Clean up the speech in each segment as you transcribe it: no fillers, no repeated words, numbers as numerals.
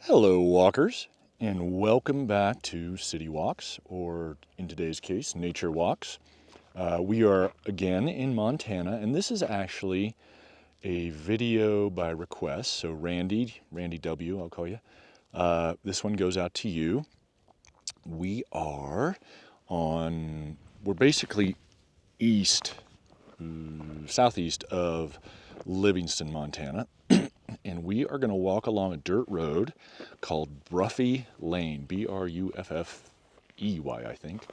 Hello, walkers, and welcome back to City Walks, or in today's case, Nature Walks. We are again in Montana, and this is actually a video by request. So Randy W, I'll call you. This one goes out to you. We're basically southeast of Livingston, Montana. And we are going to walk along a dirt road called Bruffey Lane, Bruffey, I think.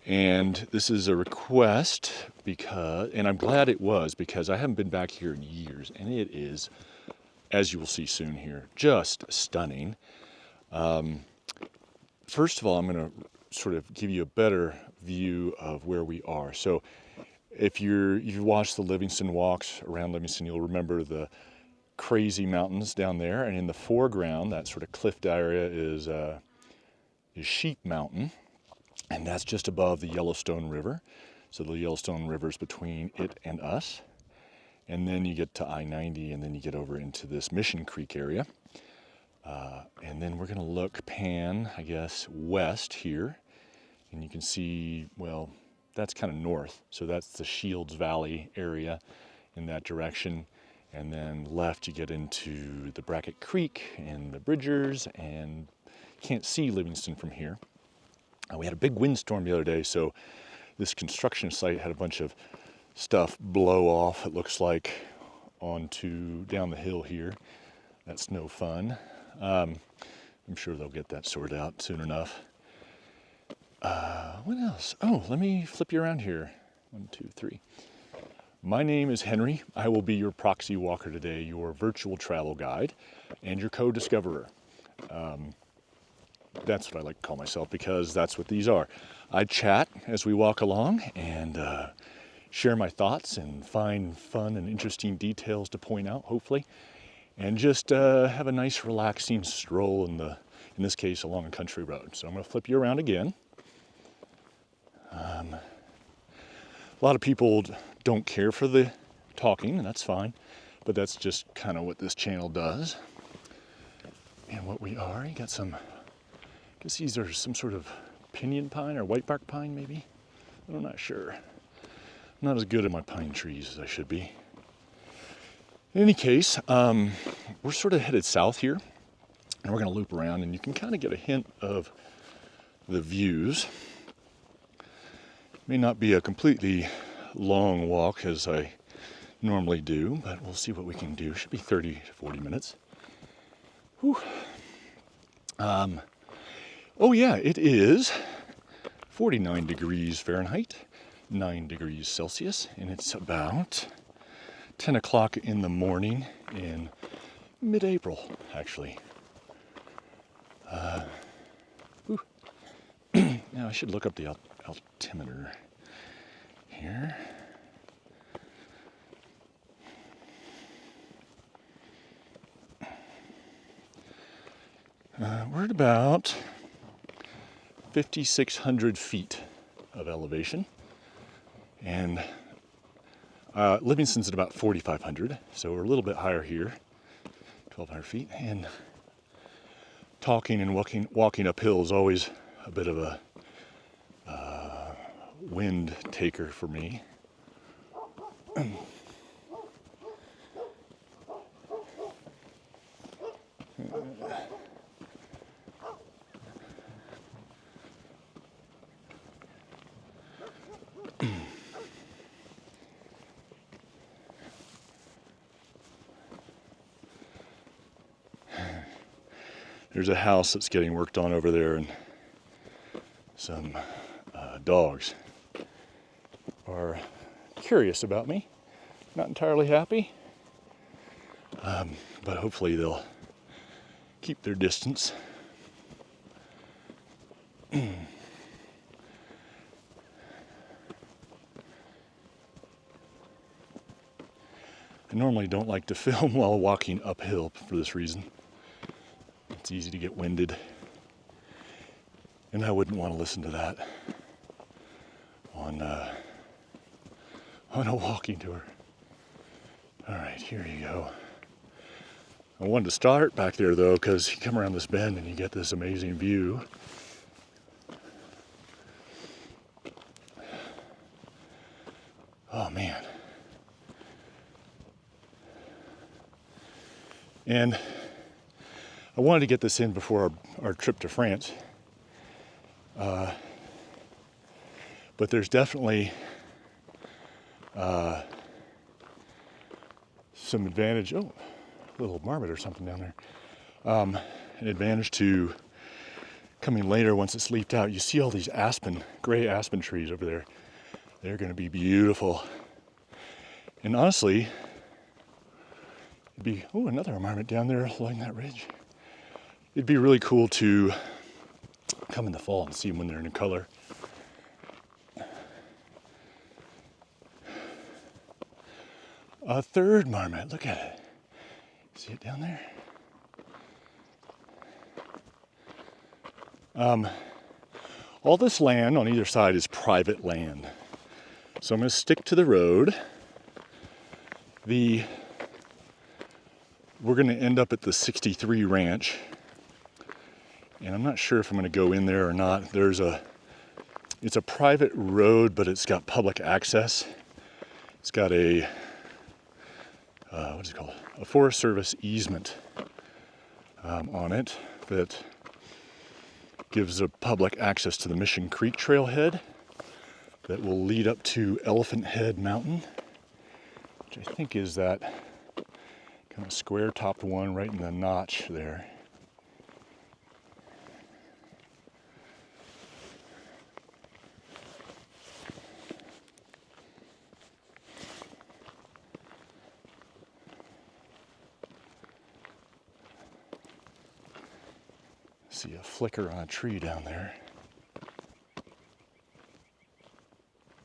And this is a request and I'm glad it was, because I haven't been back here in years, and it is, as you will see soon here, just stunning. First of all, I'm going to sort of give you a better view of where we are. So if you've watched the Livingston walks around Livingston, you'll remember the crazy mountains down there, and in the foreground, that sort of cliffed area is Sheep Mountain, and that's just above the Yellowstone River. So the Yellowstone River is between it and us, and then you get to I-90, and then you get over into this Mission Creek area, and then we're going to pan, I guess, west here, and you can see, well, that's kind of north, so that's the Shields Valley area in that direction. And then left, you get into the Brackett Creek and the Bridgers, and you can't see Livingston from here. We had a big windstorm the other day, so this construction site had a bunch of stuff blow off, it looks like, down the hill here. That's no fun. I'm sure they'll get that sorted out soon enough. What else? Oh, let me flip you around here. 1, 2, 3. My name is Henry. I will be your proxy walker today, your virtual travel guide, and your co-discoverer. That's what I like to call myself, because that's what these are. I chat as we walk along and share my thoughts and find fun and interesting details to point out, hopefully, and just have a nice relaxing stroll in this case, along a country road. So I'm going to flip you around again. A lot of people don't care for the talking, and that's fine, but that's just kind of what this channel does. And what we are, you got some, I guess these are some sort of pinyon pine or white bark pine, maybe? I'm not sure. I'm not as good at my pine trees as I should be. In any case, we're sort of headed south here, and we're going to loop around, and you can kind of get a hint of the views. May not be a completely long walk as I normally do, but we'll see what we can do. Should be 30 to 40 minutes. Whew. Oh yeah, it is 49 degrees Fahrenheit, 9 degrees Celsius, and it's about 10 o'clock in the morning in mid-April, actually. Now I should look up the altimeter here. We're at about 5,600 feet of elevation, and Livingston's at about 4,500, so we're a little bit higher here, 1,200 feet, and talking and walking uphill is always a bit of a wind taker for me. There's a house that's getting worked on over there, and some dogs are curious about me. Not entirely happy, but hopefully they'll keep their distance. I normally don't like to film while walking uphill for this reason. It's easy to get winded, and I wouldn't want to listen to that on a walking tour. All right, here you go. I wanted to start back there though, because you come around this bend and you get this amazing view. Oh man. And I wanted to get this in before our trip to France. But there's definitely some advantage. Oh, a little marmot or something down there. An advantage to coming later once it's leafed out. You see all these gray aspen trees over there. They're going to be beautiful. And honestly, it'd be, oh, another marmot down there along that ridge. It'd be really cool to come in the fall and see them when they're in color. A third marmot, look at it. See it down there? All this land on either side is private land. So I'm going to stick to the road. We're going to end up at the 63 ranch. And I'm not sure if I'm going to go in there or not. It's a private road, but it's got public access. It's got a, what is it called? A Forest Service easement on it that gives a public access to the Mission Creek trailhead that will lead up to Elephant Head Mountain, which I think is that kind of square topped one right in the notch there. See a flicker on a tree down there.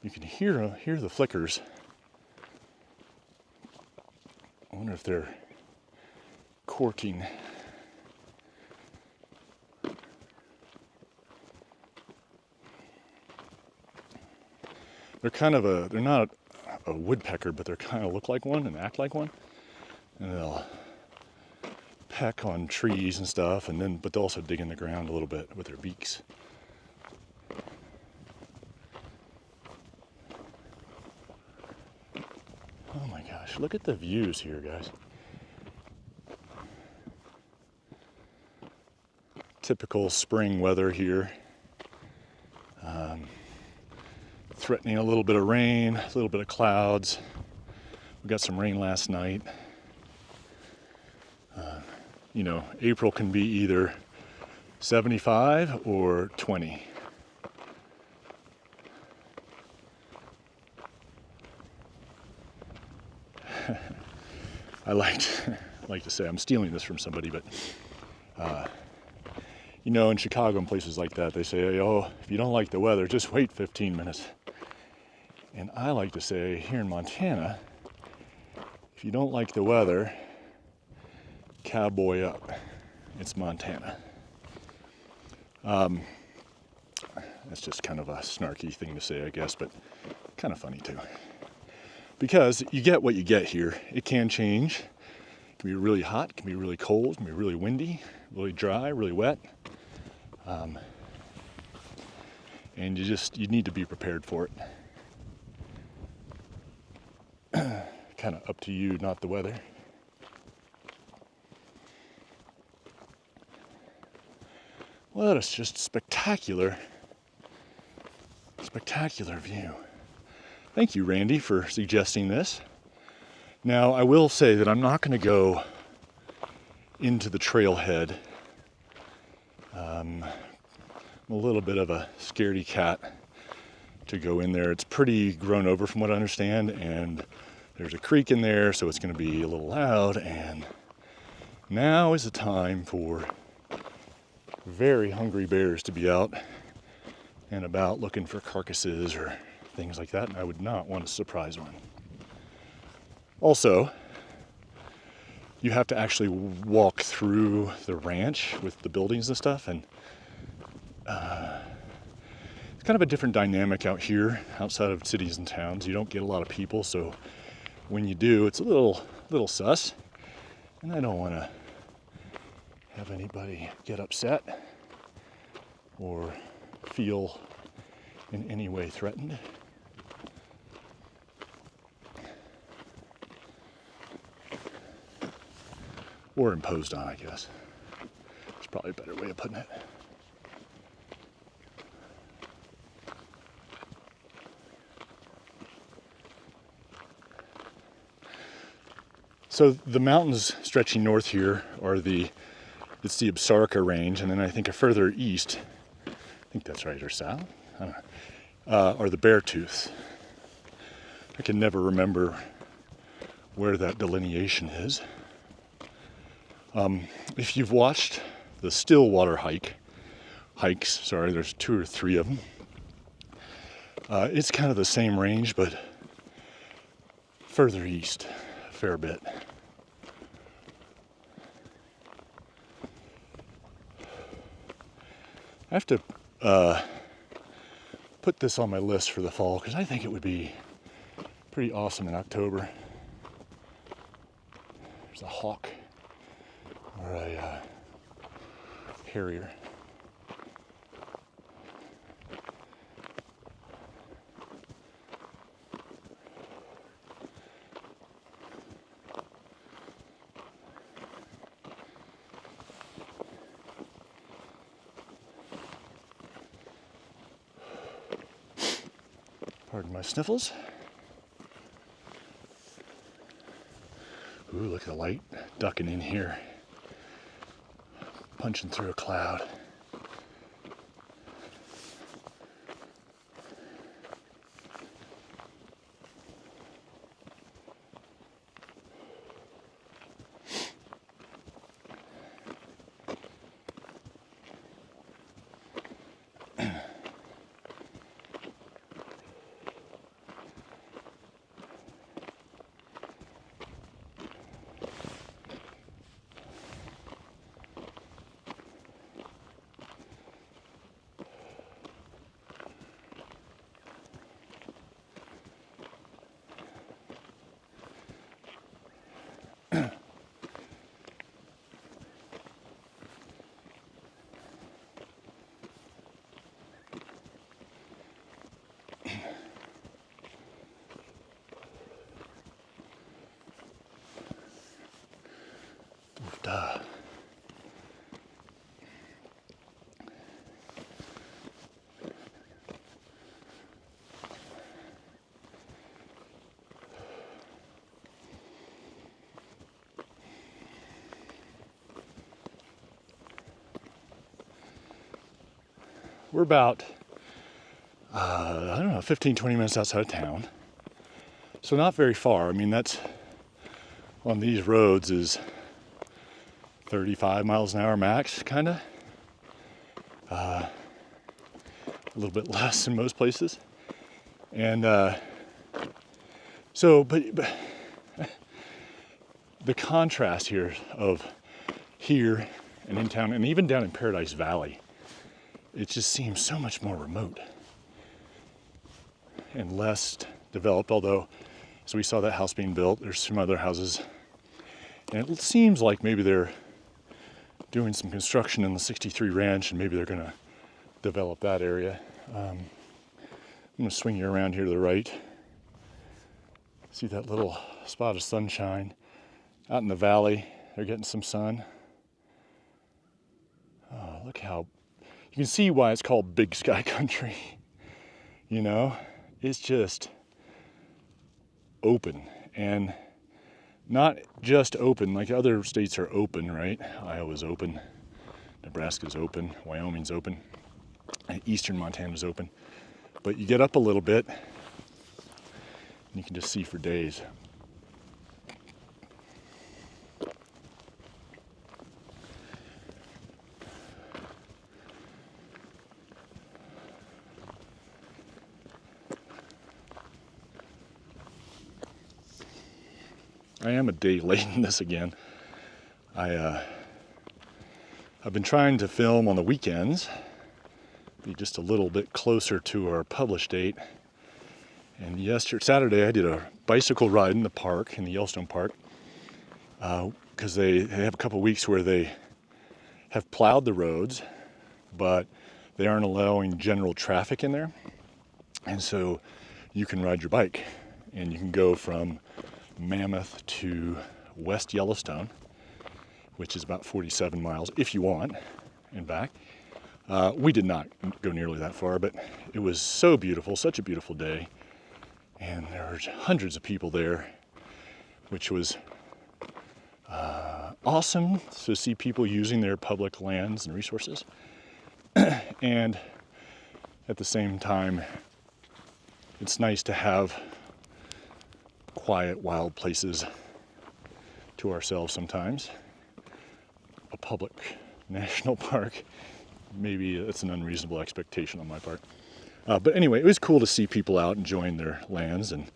You can hear the flickers. I wonder if they're courting. They're not a woodpecker, but they kind of look like one and act like one. And they'll peck on trees and stuff, but they'll also dig in the ground a little bit with their beaks. Oh my gosh, look at the views here, guys. Typical spring weather here. Threatening a little bit of rain, a little bit of clouds. We got some rain last night. April can be either 75 or 20. I like to say I'm stealing this from somebody, but in Chicago and places like that, they say, oh, if you don't like the weather, just wait 15 minutes. And I like to say here in Montana, if you don't like the weather, cowboy up. It's Montana. That's just kind of a snarky thing to say, I guess, but kind of funny too. Because you get what you get here. It can change. It can be really hot, it can be really cold, it can be really windy, really dry, really wet. And you need to be prepared for it. Kind of up to you, not the weather. Well, it's just spectacular view. Thank you, Randy, for suggesting this. Now, I will say that I'm not going to go into the trailhead. I'm a little bit of a scaredy cat to go in there. It's pretty grown over from what I understand, and there's a creek in there, so it's going to be a little loud, and now is the time for very hungry bears to be out and about looking for carcasses or things like that, and I would not want to surprise one. Also, you have to actually walk through the ranch with the buildings and stuff, and it's kind of a different dynamic out here outside of cities and towns. You don't get a lot of people, so when you do, it's a little sus. And I don't want to have anybody get upset or feel in any way threatened. Or imposed on, I guess. It's probably a better way of putting it. So the mountains stretching north here are it's the Absarka range, and then I think further east, I think that's right, or south, I don't know, are the Beartooth. I can never remember where that delineation is. If you've watched the Stillwater hikes, there's 2 or 3 of them. It's kind of the same range, but further east a fair bit. I have to put this on my list for the fall because I think it would be pretty awesome in October. There's a hawk or a harrier. Pardon my sniffles. Ooh, look at the light ducking in here. Punching through a cloud. Duh. We're about, 15, 20 minutes outside of town. So not very far. I mean, that's on these roads is 35 miles an hour max, kind of. A little bit less in most places. And but the contrast here of here and in town and even down in Paradise Valley, it just seems so much more remote and less developed, although as we saw that house being built, there's some other houses. And it seems like maybe they're doing some construction in the 63 ranch and maybe they're gonna develop that area. I'm gonna swing you around here to the right. See that little spot of sunshine out in the valley. They're getting some sun. Oh, look how, you can see why it's called Big Sky Country. You know, it's just open, and not just open like other states are open, right? Iowa's open, Nebraska's open, Wyoming's open, and eastern Montana's open. But you get up a little bit, and you can just see for days. I am a day late in this again. I've been trying to film on the weekends, be just a little bit closer to our published date. And Saturday I did a bicycle ride in the park, in the Yellowstone Park. because they have a couple weeks where they have plowed the roads, but they aren't allowing general traffic in there. And so you can ride your bike and you can go from Mammoth to West Yellowstone, which is about 47 miles if you want, and back. We did not go nearly that far, but it was so beautiful, such a beautiful day. And there were hundreds of people there, which was awesome to see people using their public lands and resources. And at the same time, it's nice to have quiet, wild places to ourselves sometimes. A public national park, maybe it's an unreasonable expectation on my part. But anyway, it was cool to see people out enjoying their lands and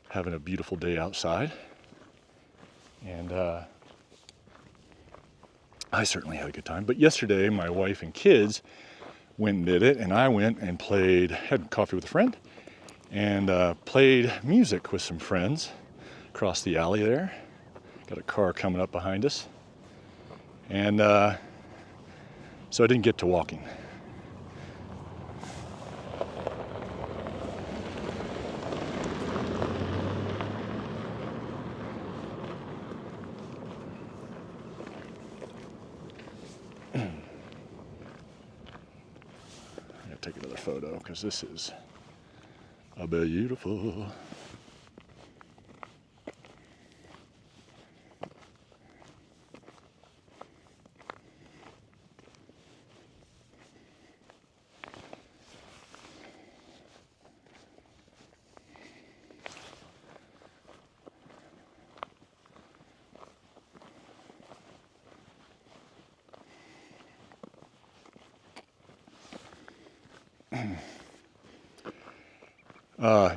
having a beautiful day outside. And I certainly had a good time. But yesterday, my wife and kids went and did it, and I went and had coffee with a friend, and played music with some friends across the alley there. Got a car coming up behind us. And so I didn't get to walking. I'm gonna take another photo because this is a beautiful.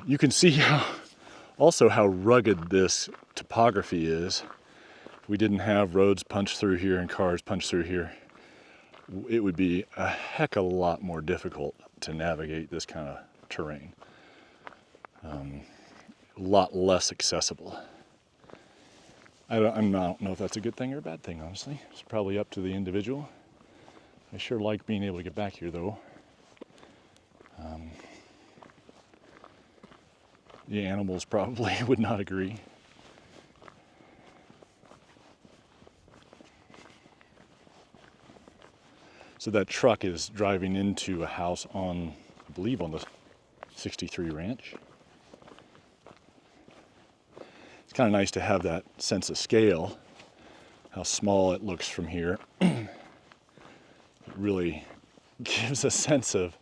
You can see how rugged this topography is. If we didn't have roads punched through here and cars punched through here, it would be a heck of a lot more difficult to navigate this kind of terrain. A lot less accessible. I don't know if that's a good thing or a bad thing, honestly. It's probably up to the individual. I sure like being able to get back here, though. The animals probably would not agree. So that truck is driving into a house I believe on the 63 ranch. It's kind of nice to have that sense of scale, how small it looks from here. It really gives a sense of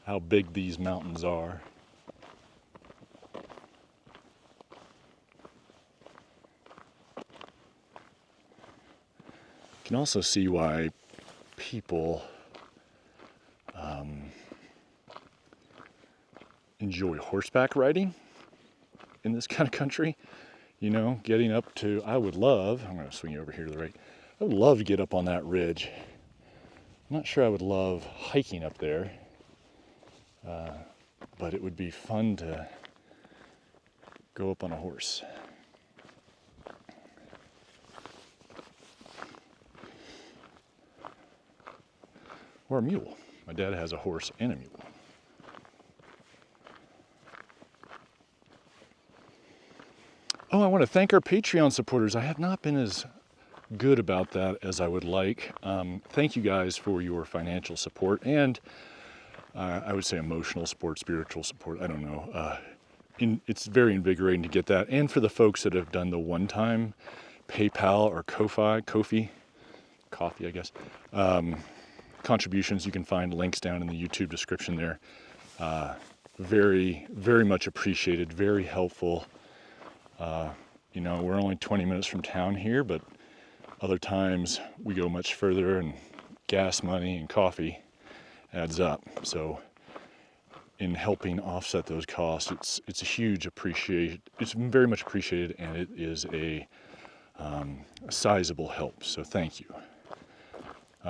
how big these mountains are. You can also see why people enjoy horseback riding in this kind of country. You know, getting up to, I'm going to swing you over here to the right. I would love to get up on that ridge. I'm not sure I would love hiking up there, but it would be fun to go up on a horse. Or a mule. My dad has a horse and a mule. Oh, I want to thank our Patreon supporters. I have not been as good about that as I would like. Thank you guys for your financial support and I would say emotional support, spiritual support. I don't know. It's very invigorating to get that. And for the folks that have done the one-time PayPal or Ko-fi, coffee, I guess, contributions, you can find links down in the YouTube description there. Very, very much appreciated, very helpful. You know, we're only 20 minutes from town here, but other times we go much further, and gas money and coffee adds up. So in helping offset those costs, it's a huge appreciation. It's very much appreciated, and it is a sizable help. So thank you.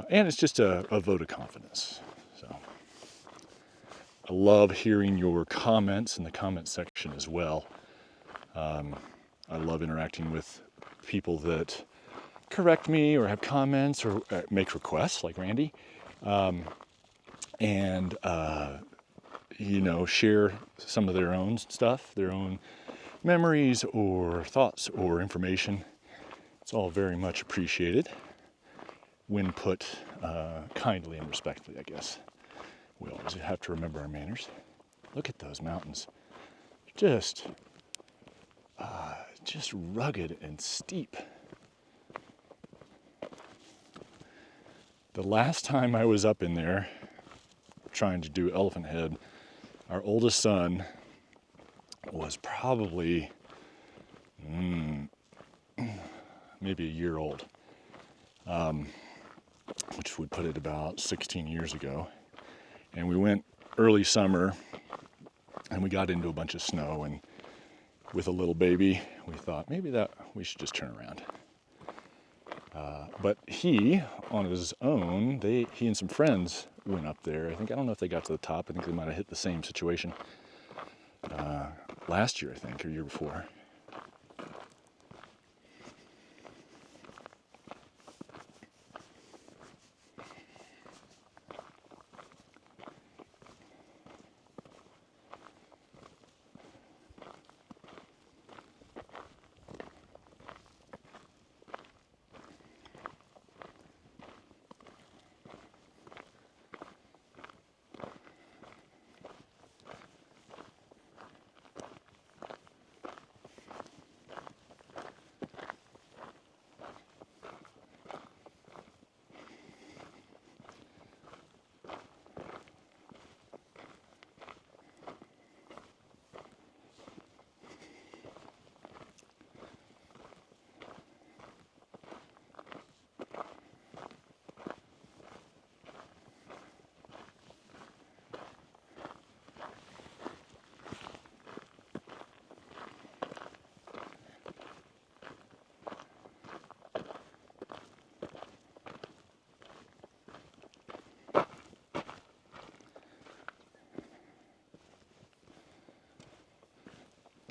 And it's just a vote of confidence. So I love hearing your comments in the comment section as well. I love interacting with people that correct me or have comments or make requests like Randy, and share some of their own stuff, their own memories or thoughts or information. It's all very much appreciated when put kindly and respectfully, I guess. We always have to remember our manners. Look at those mountains. Just rugged and steep. The last time I was up in there trying to do Elephant Head, our oldest son was probably maybe a year old, which would put it about 16 years ago. And we went early summer and we got into a bunch of snow, and with a little baby, we thought maybe that we should just turn around. But he, on his own, he and some friends went up there. I don't know if they got to the top. I think they might have hit the same situation last year, I think, or year before.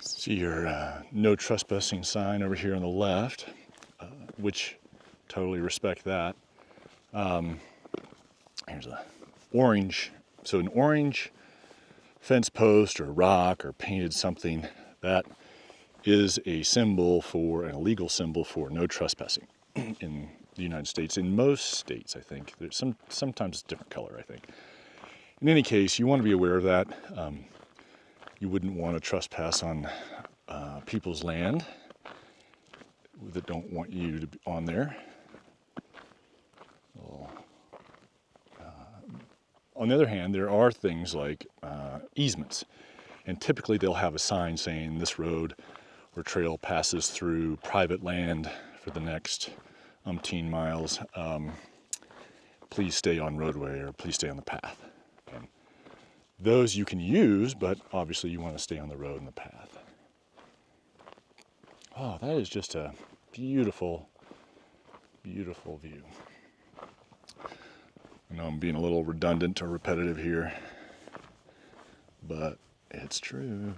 See your no trespassing sign over here on the left, which totally respect that. Here's a orange, so an orange fence post or rock or painted something, that is a symbol for, an illegal symbol for no trespassing in the United States. In most states, I think. There's sometimes different color, I think. In any case, you want to be aware of that. You wouldn't want to trespass on people's land that don't want you to be on there. Well, on the other hand, there are things like easements, and typically they'll have a sign saying this road or trail passes through private land for the next umpteen miles. Please stay on roadway, or please stay on the path. And those you can use, but obviously you want to stay on the road and the path. Oh, that is just a beautiful, beautiful view. I know I'm being a little redundant or repetitive here, but it's true.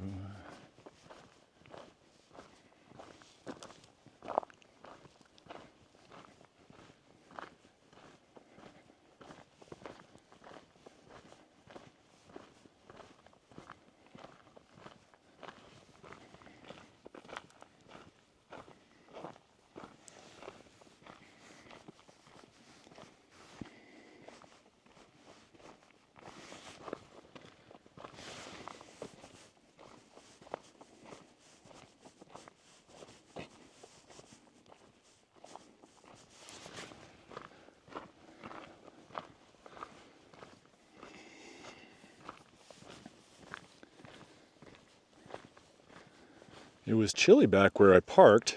It was chilly back where I parked.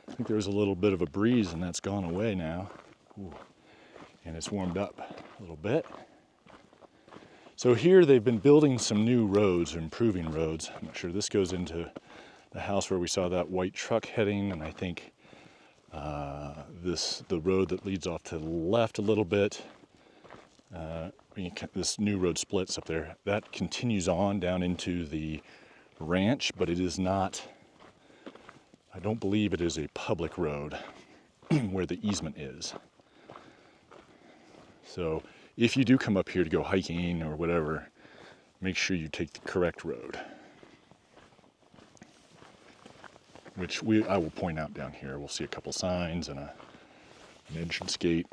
I think there was a little bit of a breeze, and that's gone away now. Ooh. And it's warmed up a little bit. So here they've been building some new roads, or improving roads. I'm not sure. This goes into the house where we saw that white truck heading, and I think the road that leads off to the left a little bit, this new road splits up there. That continues on down into the ranch, but it is not, I don't believe it is a public road. where the easement is. So if you do come up here to go hiking or whatever, make sure you take the correct road, which I will point out down here. We'll see a couple signs and an entrance gate.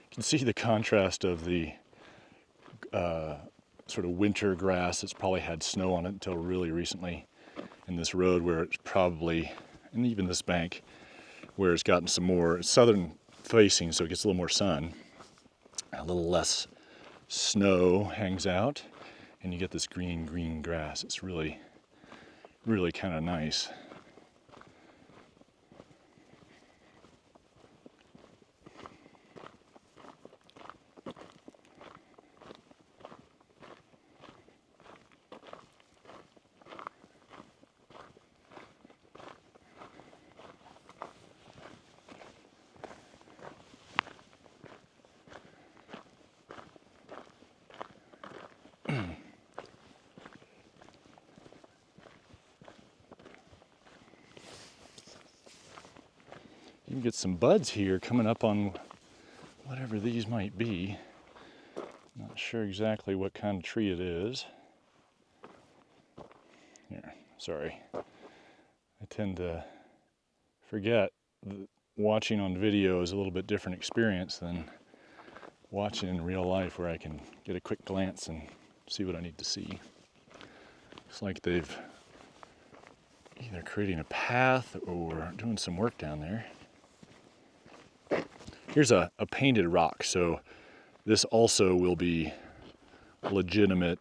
You can see the contrast of the sort of winter grass that's probably had snow on it until really recently, in this road where it's probably, and even this bank, where it's gotten some more southern facing, so it gets a little more sun, a little less snow hangs out, and you get this green grass. It's really kind of nice. You can get some buds here coming up on whatever these might be. Not sure exactly what kind of tree it is. Here, sorry. I tend to forget that watching on video is a little bit different experience than watching in real life, where I can get a quick glance and see what I need to see. Looks like they've either creating a path or doing some work down there. Here's a painted rock, so this also will be a legitimate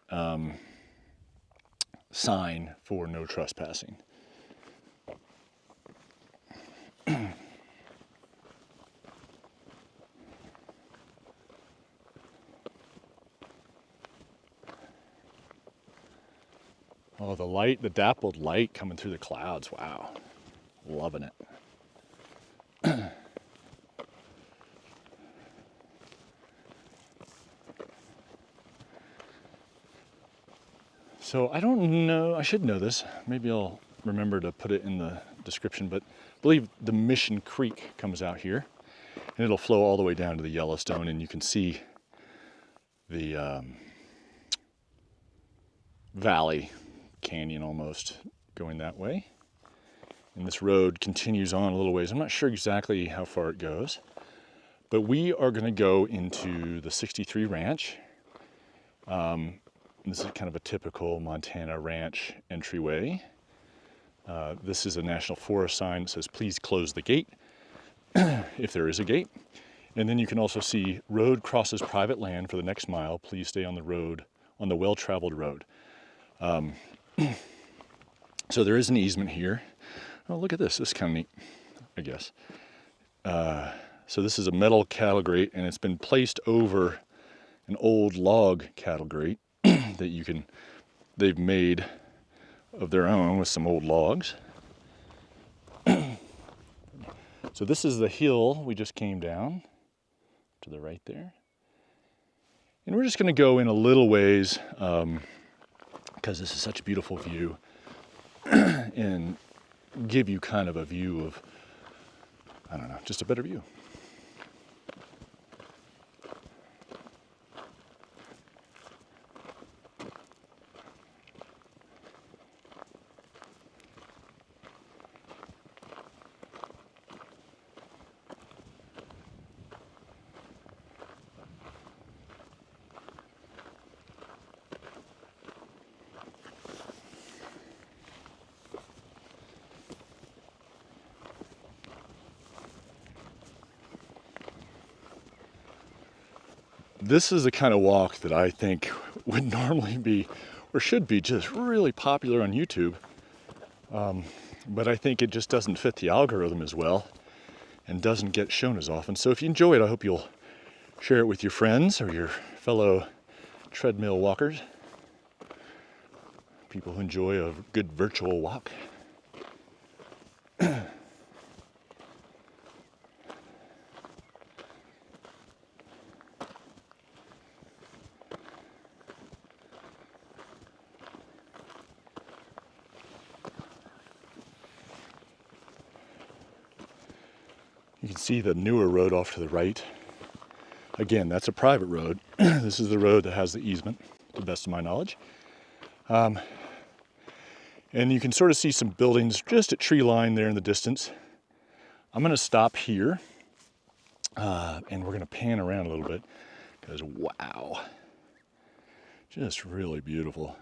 sign for no trespassing. Oh, the light, the dappled light coming through the clouds. Wow, loving it. So I don't know, I should know this. Maybe I'll remember to put it in the description, but I believe the Mission Creek comes out here, and it'll flow all the way down to the Yellowstone, and you can see the valley, canyon almost, going that way. And this road continues on a little ways. I'm not sure exactly how far it goes, but we are going to go into the 63 Ranch. This is kind of a typical Montana ranch entryway. This is a National Forest sign that says, "Please close the gate," if there is a gate. And then you can also see, "Road crosses private land for the next mile. Please stay on the road, on the well-traveled road." So there is an easement here. Oh, look at this. This is kind of neat, I guess. So this is a metal cattle grate, and it's been placed over an old log cattle grate that they've made of their own with some old logs. So this is the hill we just came down to the right there. And we're just gonna go in a little ways because this is such a beautiful view and give you kind of a view of, I don't know, just a better view. This is the kind of walk that I think would normally be, or should be, just really popular on YouTube. But I think it just doesn't fit the algorithm as well and doesn't get shown as often. So if you enjoy it, I hope you'll share it with your friends or your fellow treadmill walkers, people who enjoy a good virtual walk. You can see the newer road off to the right. Again, that's a private road. This is the road that has the easement, to the best of my knowledge. And you can sort of see some buildings just at tree line there in the distance. I'm gonna stop here and we're gonna pan around a little bit because wow, just really beautiful.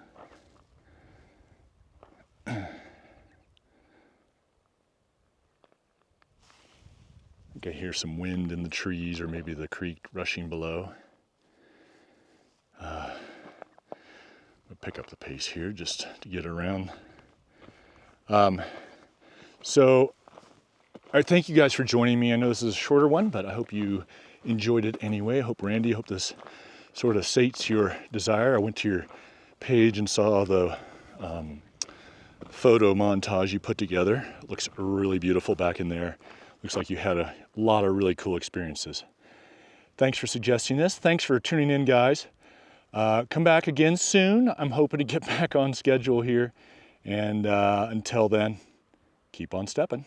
I think I hear some wind in the trees or maybe the creek rushing below. I'll pick up the pace here just to get around. So I thank you guys for joining me. I know this is a shorter one, but I hope you enjoyed it anyway. I hope, Randy, I hope this sort of sates your desire. I went to your page and saw the photo montage you put together. It looks really beautiful back in there. Looks like you had a lot of really cool experiences. Thanks for suggesting this. Thanks for tuning in, guys. Come back again soon. I'm hoping to get back on schedule here. And until then, keep on stepping.